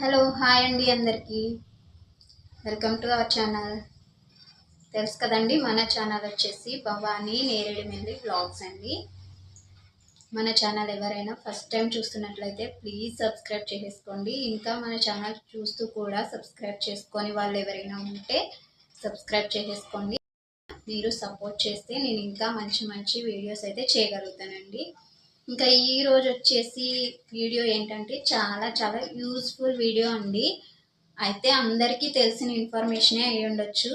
Hello hi అండి అందరికీ welcome to our channel. తెలుసు కదండి, మన ఛానల్ వచ్చేసి భవానీ నేరేడుమిల్లి వ్లాగ్స్ అండి. మన ఛానల్ ఎవరైనా ఫస్ట్ టైం చూస్తున్నట్లయితే ప్లీజ్ సబ్స్క్రైబ్ చేసుకోండి. ఇంకా మన ఛానల్ చూస్తూ కూడా సబ్స్క్రైబ్ చేసుకొని వాళ్ళు ఎవరైనా ఉంటే సబ్స్క్రైబ్ చేసుకోండి. మీరు సపోర్ట్ చేస్తే నేను ఇంకా మంచి మంచి వీడియోస్ అయితే చేయగలుగుతానండి. ఇంకా ఈరోజు వచ్చేసి వీడియో ఏంటంటే చాలా చాలా యూస్ఫుల్ వీడియో అండి. అయితే అందరికీ తెలిసిన ఇన్ఫర్మేషనే అయి ఉండొచ్చు,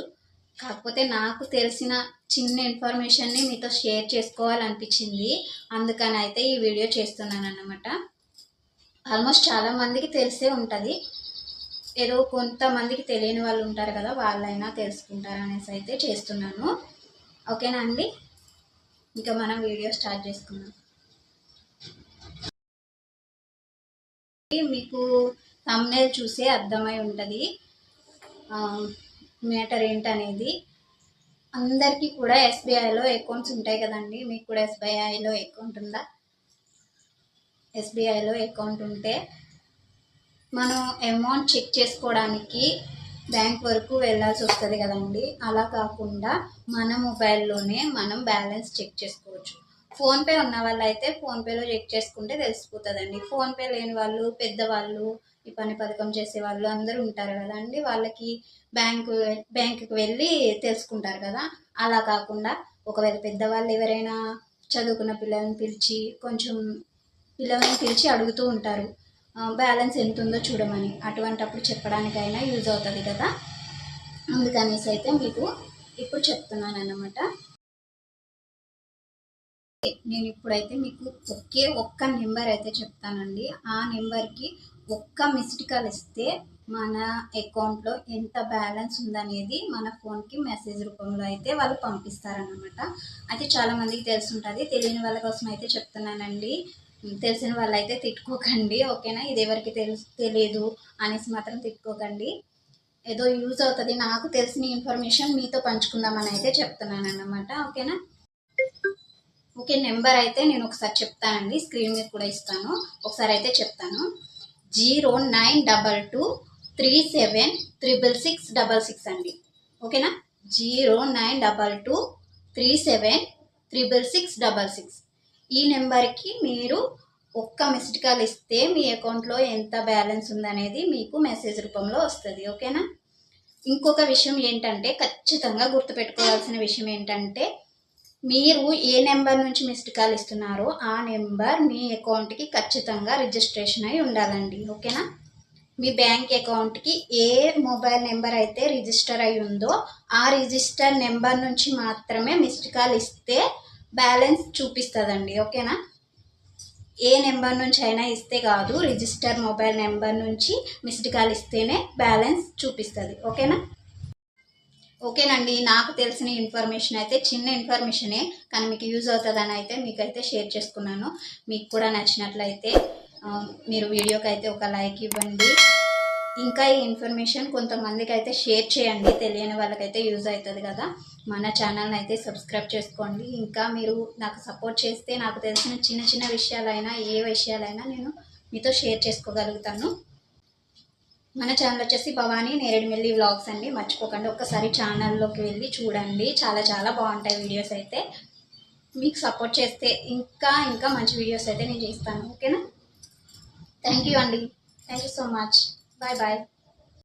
కాకపోతే నాకు తెలిసిన చిన్న ఇన్ఫర్మేషన్ని మీతో షేర్ చేసుకోవాలనిపించింది. అందుకని అయితే ఈ వీడియో చేస్తున్నాను అన్నమాట. ఆల్మోస్ట్ చాలామందికి తెలిసే ఉంటుంది, ఏదో కొంతమందికి తెలియని వాళ్ళు ఉంటారు కదా, వాళ్ళైనా తెలుసుకుంటారు అనేసి అయితే చేస్తున్నాను. ఓకేనా అండి, ఇంకా మనం వీడియో స్టార్ట్ చేసుకుందాం. మీకు థంబ్నెయిల్ చూసే అర్థమై ఉంటుంది మ్యాటర్ ఏంటనేది. అందరికీ కూడా ఎస్బీఐలో అకౌంట్స్ ఉంటాయి కదండి. మీకు కూడా ఎస్బీఐలో అకౌంట్ ఉందా? ఎస్బీఐలో అకౌంట్ ఉంటే మనం అమౌంట్ చెక్ చేసుకోవడానికి బ్యాంక్ వరకు వెళ్ళాల్సి వస్తుంది కదండి. అలా కాకుండా మన మొబైల్లోనే మనం బ్యాలెన్స్ చెక్ చేసుకోవచ్చు. ఫోన్పే ఉన్న వాళ్ళు అయితే ఫోన్పేలో చెక్ చేసుకుంటే తెలిసిపోతుందండి. ఫోన్పే లేని వాళ్ళు, పెద్దవాళ్ళు, ఈ పని పథకం చేసే వాళ్ళు అందరూ ఉంటారు కదండి, వాళ్ళకి బ్యాంకుకి వెళ్ళి తెలుసుకుంటారు కదా. అలా కాకుండా ఒకవేళ పెద్దవాళ్ళు ఎవరైనా చదువుకున్న పిల్లల్ని పిలిచి అడుగుతూ ఉంటారు బ్యాలెన్స్ ఎంత ఉందో చూడమని. అటువంటప్పుడు చెప్పడానికైనా యూజ్ అవుతుంది కదా. అందుకనేసి అయితే మీకు ఇప్పుడు చెప్తున్నాను అన్నమాట. నేను ఇప్పుడైతే మీకు ఒక్క నెంబర్ అయితే చెప్తానండి. ఆ నెంబర్కి ఒక్క మిస్డ్ కాల్ ఇస్తే మన అకౌంట్లో ఎంత బ్యాలెన్స్ ఉందనేది మన ఫోన్కి మెసేజ్ రూపంలో అయితే వాళ్ళు పంపిస్తారన్నమాట. అయితే చాలామందికి తెలుసుంటుంది, తెలియని వాళ్ళ కోసం అయితే చెప్తున్నానండి. తెలిసిన వాళ్ళు అయితే తిట్టుకోకండి, ఓకేనా. ఇది ఎవరికి తెలియదు అనేసి మాత్రం తిట్టుకోకండి. ఏదో యూజ్ అవుతుంది, నాకు తెలిసిన ఇన్ఫర్మేషన్ మీతో పంచుకుందామని అయితే చెప్తున్నాను అన్నమాట, ఓకేనా. ఓకే, నెంబర్ అయితే నేను ఒకసారి చెప్తానండి, స్క్రీన్ మీద కూడా ఇస్తాను. ఒకసారి అయితే చెప్తాను. 0922376666 అండి, ఓకేనా. 0922376666. ఈ నెంబర్కి మీరు ఒక్క మిస్డ్ కాల్ ఇస్తే మీ అకౌంట్లో ఎంత బ్యాలెన్స్ ఉందనేది మీకు మెసేజ్ రూపంలో వస్తుంది, ఓకేనా. ఇంకొక విషయం ఏంటంటే, ఖచ్చితంగా గుర్తుపెట్టుకోవాల్సిన విషయం ఏంటంటే, మీరు ఏ నెంబర్ నుంచి మిస్డ్ కాల్ ఇస్తున్నారో ఆ నెంబర్ మీ అకౌంట్కి ఖచ్చితంగా రిజిస్ట్రేషన్ అయి ఉండాలండి, ఓకేనా. మీ బ్యాంక్ అకౌంట్కి ఏ మొబైల్ నెంబర్ అయితే రిజిస్టర్ అయి ఉందో ఆ రిజిస్టర్ నెంబర్ నుంచి మాత్రమే మిస్డ్ కాల్ ఇస్తే బ్యాలెన్స్ చూపిస్తుందండి, ఓకేనా. ఏ నెంబర్ నుంచి అయినా ఇస్తే కాదు, రిజిస్టర్ మొబైల్ నెంబర్ నుంచి మిస్డ్ కాల్ ఇస్తేనే బ్యాలెన్స్ చూపిస్తుంది, ఓకేనా. ఓకేనండి, నాకు తెలిసిన ఇన్ఫర్మేషన్ అయితే చిన్న ఇన్ఫర్మేషనే, కానీ మీకు యూజ్ అవుతుందని అయితే మీకైతే షేర్ చేసుకున్నాను. మీకు కూడా నచ్చినట్లయితే మీరు వీడియోకి అయితే ఒక లైక్ ఇవ్వండి. ఇంకా ఈ ఇన్ఫర్మేషన్ కొంతమందికి అయితే షేర్ చేయండి, తెలియని వాళ్ళకైతే యూజ్ అవుతుంది కదా. మన ఛానల్ని అయితే సబ్స్క్రైబ్ చేసుకోండి. ఇంకా మీరు నాకు సపోర్ట్ చేస్తే నాకు తెలిసిన చిన్న చిన్న విషయాలైనా ఏ విషయాలైనా నేను మీతో షేర్ చేసుకోగలుగుతాను. మన ఛానల్ వచ్చేసి భవానీ నేరేడుమిల్లి వ్లాగ్స్ అండి. మర్చిపోకండి, ఒక్కసారి ఛానల్లోకి వెళ్ళి చూడండి, చాలా చాలా బాగుంటాయి వీడియోస్ అయితే. మీకు సపోర్ట్ చేస్తే ఇంకా ఇంకా మంచి వీడియోస్ అయితే నేను చేస్తాను, ఓకేనా. థ్యాంక్ యూ అండి, thank you so much. Bye bye.